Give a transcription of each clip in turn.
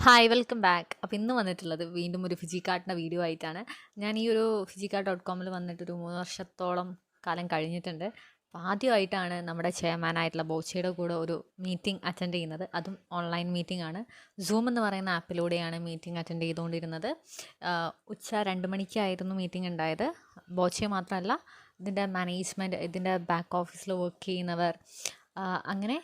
Hi welcome back. അപ്പോൾ ഇന്ന് വന്നിട്ടുള്ളത് വീണ്ടും ഒരു ഫിജിക്കാർട്ടിൻ്റെ വീഡിയോ ആയിട്ടാണ്. ഞാൻ ഈ ഒരു ഫിജിക്കാർട്ട്.കോമിൽ വന്നിട്ടൊരു 3 വർഷത്തോളം കാലം കഴിഞ്ഞിട്ടുണ്ട്. അപ്പോൾ ആദ്യമായിട്ടാണ് നമ്മുടെ ചെയർമാനായിട്ടുള്ള ബോച്ചയുടെ കൂടെ ഒരു മീറ്റിംഗ് അറ്റൻഡ് ചെയ്യുന്നത്. അതും ഓൺലൈൻ മീറ്റിംഗ് ആണ്. സൂം എന്ന് പറയുന്ന ആപ്പിലൂടെയാണ് മീറ്റിംഗ് അറ്റൻഡ് ചെയ്തുകൊണ്ടിരുന്നത്. ഉച്ച 2 മണിക്കായിരുന്നു മീറ്റിംഗ് ഉണ്ടായത്. ബോച്ചയെ മാത്രമല്ല, ഇതിൻ്റെ മാനേജ്മെൻറ്റ്, ഇതിൻ്റെ ബാക്ക് ഓഫീസിൽ വർക്ക് ചെയ്യുന്നവർ, അങ്ങനെ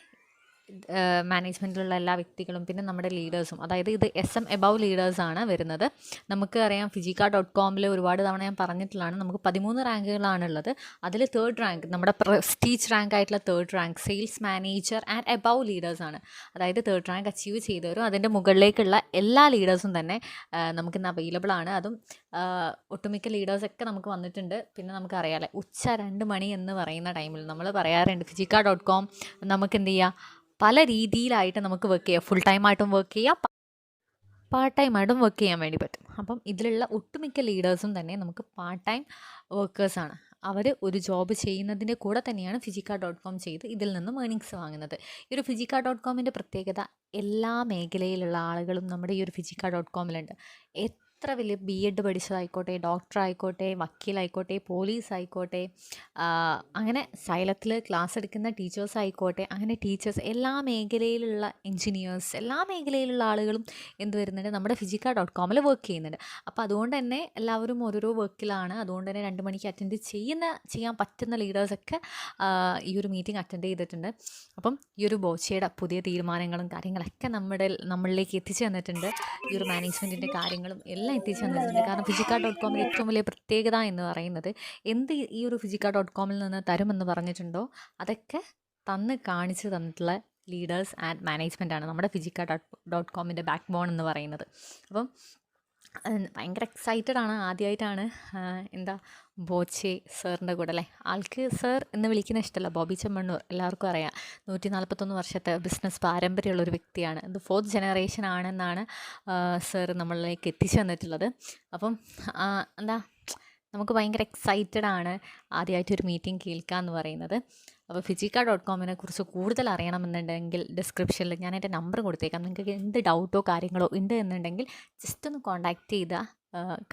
മാനേജ്മെൻറ്റിലുള്ള എല്ലാ വ്യക്തികളും, പിന്നെ നമ്മുടെ ലീഡേഴ്സും, അതായത് ഇത് SM എബവ് ലീഡേഴ്സാണ് വരുന്നത്. നമുക്ക് അറിയാം, ഫിജിക്ക.കോമിൽ ഒരുപാട് തവണ ഞാൻ പറഞ്ഞിട്ടുള്ളതാണ്, നമുക്ക് 13 റാങ്കുകളാണുള്ളത്. അതിൽ 3rd റാങ്ക്, നമ്മുടെ പ്രസ്റ്റീജ് റാങ്ക് ആയിട്ടുള്ള 3rd rank sales manager and above ലീഡേഴ്സാണ്. അതായത് 3rd റാങ്ക് അച്ചീവ് ചെയ്തവരും അതിൻ്റെ മുകളിലേക്കുള്ള എല്ലാ ലീഡേഴ്സും തന്നെ നമുക്കിന്ന് അവൈലബിൾ ആണ്. അതും ഒട്ടുമിക്ക ലീഡേഴ്സൊക്കെ നമുക്ക് വന്നിട്ടുണ്ട്. പിന്നെ നമുക്കറിയാമല്ലേ, ഉച്ച 2 മണി എന്ന് പറയുന്ന ടൈമിൽ നമ്മൾ പറയാറുണ്ട് ഫിജിക്ക.കോം നമുക്ക് എന്ത് ചെയ്യാം, പല രീതിയിലായിട്ട് നമുക്ക് വർക്ക് ചെയ്യാം. ഫുൾ ടൈമായിട്ടും വർക്ക് ചെയ്യാം, പാർട്ട് ടൈമായിട്ടും വർക്ക് ചെയ്യാൻ വേണ്ടി പറ്റും. അപ്പം ഇതിലുള്ള ഒട്ടുമിക്ക ലീഡേഴ്സും തന്നെ നമുക്ക് പാർട്ട് ടൈം വർക്കേഴ്സാണ്. അവർ ഒരു ജോബ് ചെയ്യുന്നതിൻ്റെ കൂടെ തന്നെയാണ് ഫിജിക്ക.കോം ചെയ്ത് ഇതിൽ നിന്നും ഏണിങ്സ് വാങ്ങുന്നത്. ഈ ഒരു ഫിജിക്ക.കോമിൻ്റെ പ്രത്യേകത, എല്ലാ മേഖലയിലുള്ള ആളുകളും നമ്മുടെ ഈ ഒരു ഫിജിക്ക.കോമിലുണ്ട്. എത്ര വലിയ BEd പഠിച്ചതായിക്കോട്ടെ, ഡോക്ടർ ആയിക്കോട്ടെ, വക്കീലായിക്കോട്ടെ, പോലീസ് ആയിക്കോട്ടെ, അങ്ങനെ സൈലത്തിൽ ക്ലാസ് എടുക്കുന്ന ടീച്ചേഴ്സ് ആയിക്കോട്ടെ, അങ്ങനെ ടീച്ചേഴ്സ്, എല്ലാ മേഖലയിലുള്ള എൻജിനീയേഴ്സ്, എല്ലാ മേഖലയിലുള്ള ആളുകളും എന്ത് വരുന്നുണ്ട്, നമ്മുടെ ഫിജിക്ക.കോമിൽ വർക്ക് ചെയ്യുന്നുണ്ട്. അപ്പോൾ അതുകൊണ്ട് തന്നെ എല്ലാവരും ഓരോരോ വർക്കിലാണ്. അതുകൊണ്ട് തന്നെ 2 മണിക്ക് ചെയ്യാൻ പറ്റുന്ന ലീഡേഴ്സൊക്കെ ഈ ഒരു മീറ്റിംഗ് അറ്റൻഡ് ചെയ്തിട്ടുണ്ട്. അപ്പം ഈ ഒരു ബോച്ചയുടെ പുതിയ തീരുമാനങ്ങളും കാര്യങ്ങളൊക്കെ നമ്മളിലേക്ക് എത്തിച്ചു തന്നിട്ടുണ്ട്. ഈ ഒരു മാനേജ്മെൻറ്റിൻ്റെ കാര്യങ്ങളും എല്ലാം എത്തിച്ചു തന്നിട്ടുണ്ട്. കാരണം ഫിജിക്ക.കോമിൻ്റെ ഏറ്റവും വലിയ പ്രത്യേകത എന്ന് പറയുന്നത്, എന്ത് ഈ ഒരു ഫിജിക്ക.കോമിൽ നിന്ന് തരുമെന്ന് പറഞ്ഞിട്ടുണ്ടോ അതൊക്കെ കാണിച്ച് തന്നിട്ടുള്ള ലീഡേഴ്സ് ആൻഡ് മാനേജ്മെൻ്റ് ആണ് നമ്മുടെ ഫിജിക്ക.കോമിൻ്റെ ബാക്ക് ബോൺ എന്ന് പറയുന്നത്. അപ്പം ഭയങ്കര എക്സൈറ്റഡ് ആണ്. ആദ്യമായിട്ടാണ് ബോച്ചെ സാറിൻ്റെ കൂടെ അല്ലേ, ആൾക്ക് സാർ എന്ന് വിളിക്കുന്ന ഇഷ്ടമല്ല, ബോബി ചെമ്മണ്ണൂർ, എല്ലാവർക്കും അറിയാം. 141 വർഷത്തെ ബിസിനസ് പാരമ്പര്യമുള്ളൊരു വ്യക്തിയാണ്. ഇത് 4th ജനറേഷൻ ആണെന്നാണ് സാർ നമ്മളിലേക്ക് എത്തിച്ചു തന്നിട്ടുള്ളത്. അപ്പം നമുക്ക് ഭയങ്കര എക്സൈറ്റഡ് ആണ് ആദ്യമായിട്ടൊരു മീറ്റിംഗ് കേൾക്കുക എന്ന് പറയുന്നത്. അപ്പോൾ ഫിജിക്ക.കോമിനെ കുറിച്ച് കൂടുതൽ അറിയണമെന്നുണ്ടെങ്കിൽ ഡിസ്ക്രിപ്ഷനിൽ ഞാൻ എൻ്റെ നമ്പർ കൊടുത്തേക്കാം. നിങ്ങൾക്ക് എന്ത് ഡൗട്ടോ കാര്യങ്ങളോ ഉണ്ട് എന്നുണ്ടെങ്കിൽ ജസ്റ്റ് ഒന്ന് കോൺടാക്റ്റ് ചെയ്താൽ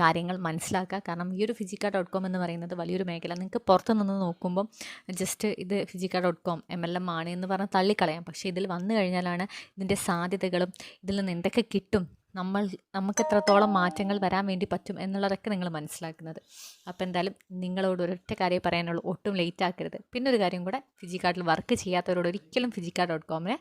കാര്യങ്ങൾ മനസ്സിലാക്കുക. കാരണം ഈ ഒരു ഫിജിക്ക.കോം എന്ന് പറയുന്നത് വലിയൊരു മേഖല. നിങ്ങൾക്ക് പുറത്ത് നിന്ന് നോക്കുമ്പം ജസ്റ്റ് ഇത് ഫിജിക്ക.കോം MLM ആണ് എന്ന് പറഞ്ഞ് തള്ളിക്കളയാം. പക്ഷേ ഇതിൽ വന്നു കഴിഞ്ഞാലാണ് ഇതിൻ്റെ സാധ്യതകളും ഇതിൽ നിന്ന് എന്തൊക്കെ കിട്ടും, നമുക്ക് എത്രത്തോളം മാറ്റങ്ങൾ വരാൻ വേണ്ടി പറ്റും എന്നുള്ളതൊക്കെ നിങ്ങൾ മനസ്സിലാക്കുന്നത്. അപ്പോൾ എന്തായാലും നിങ്ങളോട് ഒരൊറ്റ കാര്യം പറയാനുള്ളൂ, ഒട്ടും ലേറ്റ് ആക്കരുത്. പിന്നെ ഒരു കാര്യം കൂടെ, ഫിജിക്ക.ൽ വർക്ക് ചെയ്യാത്തവരോട് ഒരിക്കലും ഫിജിക്ക.കോമിനെ